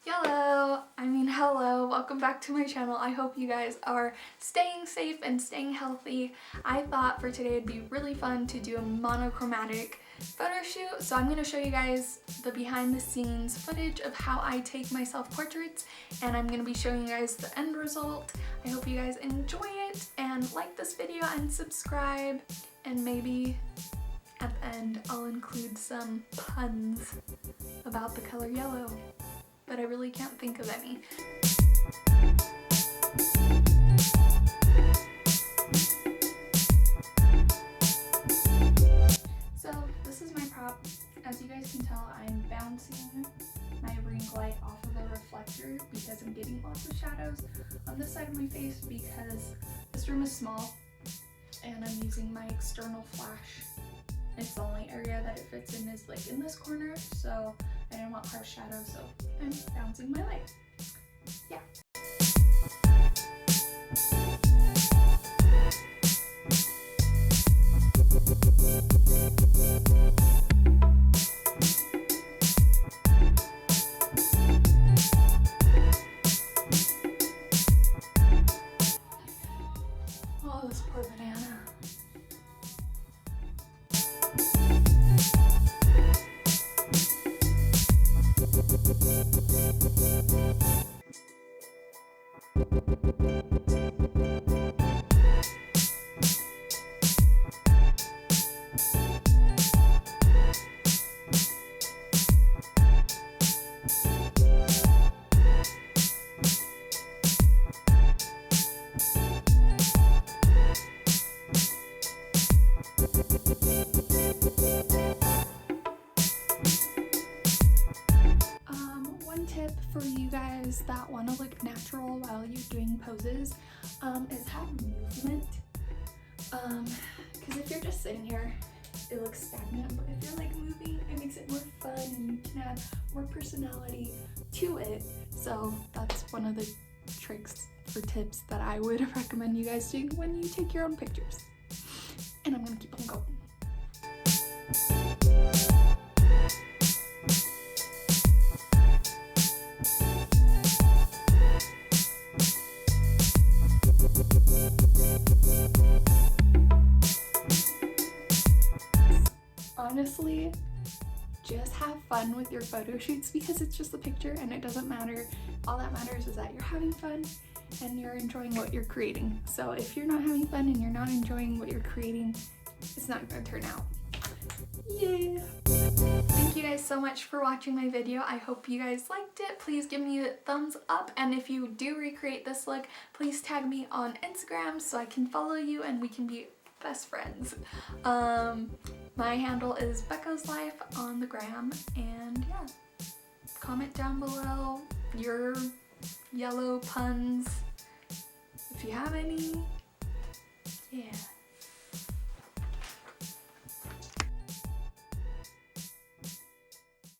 Hello, welcome back to my channel. I hope you guys are staying safe and staying healthy. I thought for today it'd be really fun to do a monochromatic photo shoot, so I'm going to show you guys the behind the scenes footage of how I take my self-portraits, and I'm going to be showing you guys the end result. I hope you guys enjoy it and like this video and subscribe, and maybe at the end I'll include some puns about the color yellow, but I really can't think of any. So this is my prop. As you guys can tell, I'm bouncing my ring light off of the reflector because I'm getting lots of shadows on this side of my face because this room is small and I'm using my external flash. It's the only area that it fits in is like in this corner, so I didn't want harsh shadows, so I'm bouncing my light. Yeah. Oh, this poor banana. One tip for you guys that want to look natural while you're doing poses is have movement. Because if you're just sitting here, it looks stagnant, but if you're like moving, it makes it more fun and you can add more personality to it. So that's one of the tricks or tips that I would recommend you guys doing when you take your own pictures. And I'm gonna keep on going. Honestly, just have fun with your photo shoots because it's just a picture and it doesn't matter. All that matters is that you're having fun and you're enjoying what you're creating. So if you're not having fun and you're not enjoying what you're creating, it's not going to turn out. Yeah. Thank you guys so much for watching my video. I hope you guys liked it. Please give me a thumbs up, and if you do recreate this look, please tag me on Instagram so I can follow you and we can be best friends. My handle is Becca's Life on the gram, and yeah, comment down below your yellow puns if you have any.